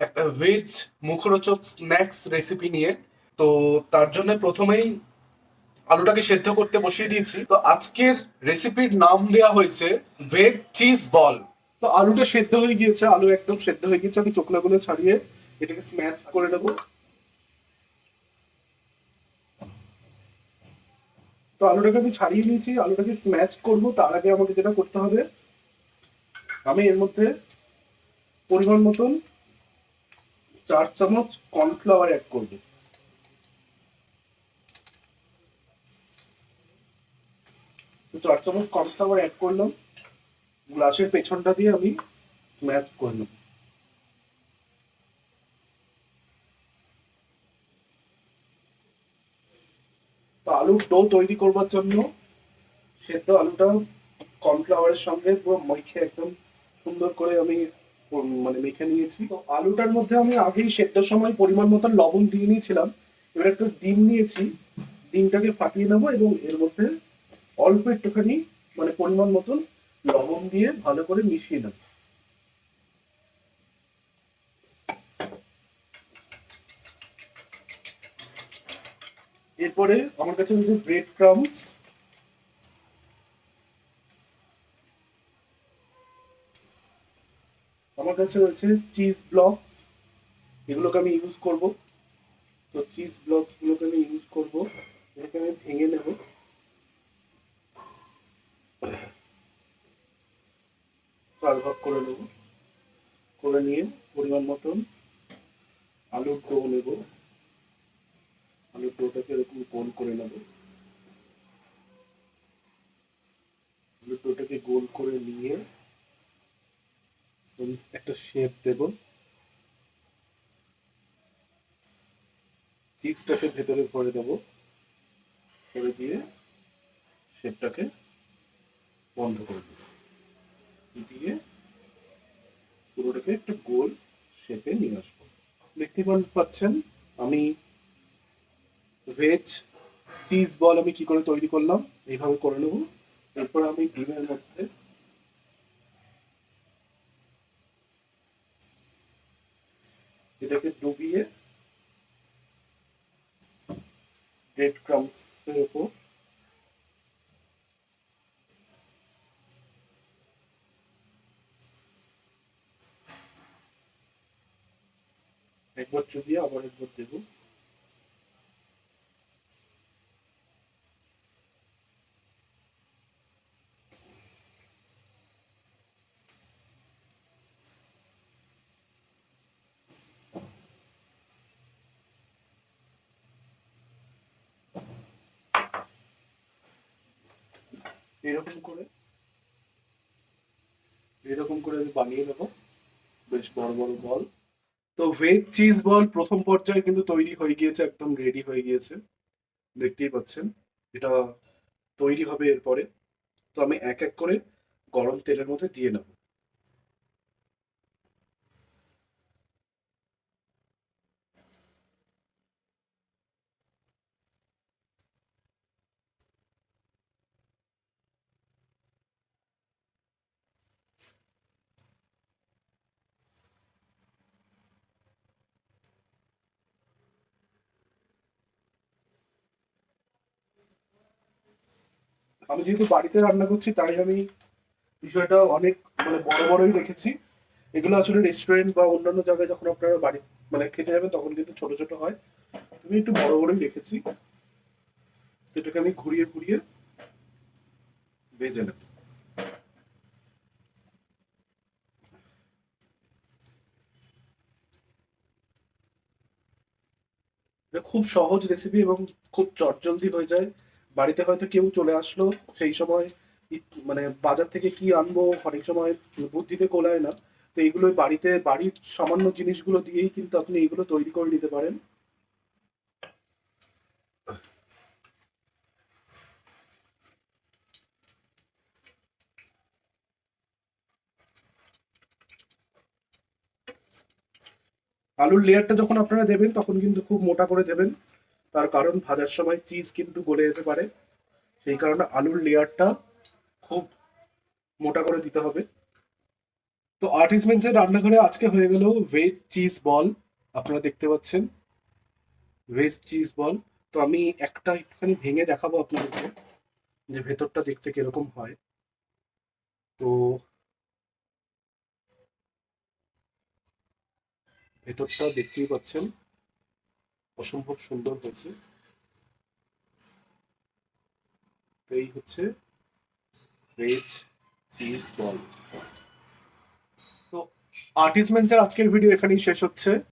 একটা ভেজ মুখরোচক snacks recipe নিয়ে। তো তার জন্য প্রথমেই আলুটাকে সেদ্ধ করতে বসিয়ে দিয়েছি। তো আজকের রেসিপির নাম দেয়া হয়েছে ভেজ চিজ বল। তো আলুটা সেদ্ধ হয়ে গিয়েছে, আলু একদম সেদ্ধ হয়ে গিয়েছে। আমি চোখলাগুলো ছাড়িয়ে এটাকে স্ম্যাশ করে নেবো। তো আলুটাকে আমি ছাড়িয়ে নিয়েছি, আলুটাকে স্ম্যাশ করবো। তার আগে আমাকে যেটা করতে হবে, আমি এর মধ্যে পরিমাণ মতন 4 চামচ কর্নফ্লাওয়ার অ্যাড করবো। তো 4 চামচ কর্নফ্লাওয়ার অ্যাড করলাম, গ্লাসের পেছনটা দিয়ে আমি স্ম্যাশ করে নেবো। তো আলুর ডো তৈরি করবার জন্য সেদ্ধ আলুটা কর্নফ্লাওয়ারের সঙ্গে পুরো মেখে একদম সুন্দর করে আমি মানে মেখে নিয়েছি। তো আলুটার মধ্যে আমি আগেই সেদ্ধর সময় পরিমাণ মতন লবণ দিয়ে নিয়েছিলাম। এবার একটু ডিম নিয়েছি, ডিমটাকে ফাটিয়ে নেবো এবং এর মধ্যে অল্প একটুখানি মানে পরিমাণ মতন লবণ দিয়ে ভালো করে মিশিয়ে নেবো। এরপরে আমার কাছে রয়েছে ব্রেড ক্রাম্বস, আমার কাছে রয়েছে চিজ ব্লক, এগুলোকে আমি ইউজ করব। তো চিজ ব্লক গুলোকে আমি ইউজ করব, এটাকে আমি ভেঙে নেব। চার ভাগ করে নেব, করে নিয়ে পরিমাণ মতন আলুর ডো নেব, আলুর ডোটাকে এরকম গোল করে নেব। আলুর ডোটাকে গোল করে নিয়ে একটা শেপ দেব, চিজটাকে ভেতরে ভরে দেব, করে দিয়ে শেপটাকে বন্ধ করে দেব, দিয়ে পুরোটাকে একটা গোল শেপে নিয়ে আসবো। দেখতে পাচ্ছেন আমি ভেজ চিজ বল আমি কি করে তৈরি করলাম, এইভাবে করে নেব। এরপর আমি ডিমের মধ্যে এটাকে ডুবিয়ে ব্রেড ক্রাম্বসের উপর একবার চুবিয়ে আবার একবার দেবো। এরকম করে এরকম করে আমি বানিয়ে নেবো বেশ বড় বড় বল। তো ভেজ চিজ বল প্রথম পর্যায়ে কিন্তু তৈরি হয়ে গিয়েছে, একদম রেডি হয়ে গিয়েছে, দেখতেই পাচ্ছেন। এটা তৈরি হবে এরপরে। তো আমি এক এক করে গরম তেলের মধ্যে দিয়ে নেব। আমি যেহেতু বাড়িতে রান্না করছি তাই আমি বিষয়টা অনেক মানে বড় বড়ই রেখেছি। এগুলো আসলে রেস্টুরেন্ট বা অন্যান্য জায়গায় যখন আপনারা বাড়ি মানে খেতে যাবেন তখন কিন্তু ছোট ছোট হয়, আমি একটু বড় বড়ই রেখেছি। তো এটাকে আমি ঘুরিয়ে ঘুরিয়ে ভেজে নেব। এটা খুব সহজ রেসিপি এবং খুব চটজলদি হয়ে যায়। বাড়িতে হয়তো কেউ চলে আসলো, সেই সময় মানে বাজার থেকে কি আনবো অনেক সময় বুদ্ধিতে কোলায় না। তো এইগুলো বাড়িতে বাড়ির সামান্য জিনিসগুলো দিয়েই কিন্তু আপনি এইগুলো তৈরি করে নিতে পারেন। আলুর লেয়ারটা যখন আপনারা দেবেন তখন কিন্তু খুব মোটা করে দেবেন, তার কারণ ভাজার সময় চিজ কিন্তু গলে যেতে পারে। সেই কারণে আলুর লেয়ারটা খুব মোটা করে দিতে হবে। তো আর্টিসমেন্টসের রান্নাঘরে আজকে হয়ে গেল ভেজ চিজ বল। আপনারা দেখতে পাচ্ছেন ভেজ চিজ বল। তো আমি একটা একটুখানি ভেঙে দেখাবো আপনাদেরকে যে ভেতরটা দেখতে কিরকম হয়। তো ভেতরটা দেখতেই পাচ্ছেন অসম্ভব সুন্দর হয়েছে। তো এই হচ্ছে ভেজ চিজ বল। তো আর্টিসমেন্টসের আজকের ভিডিও এখানেই শেষ হচ্ছে।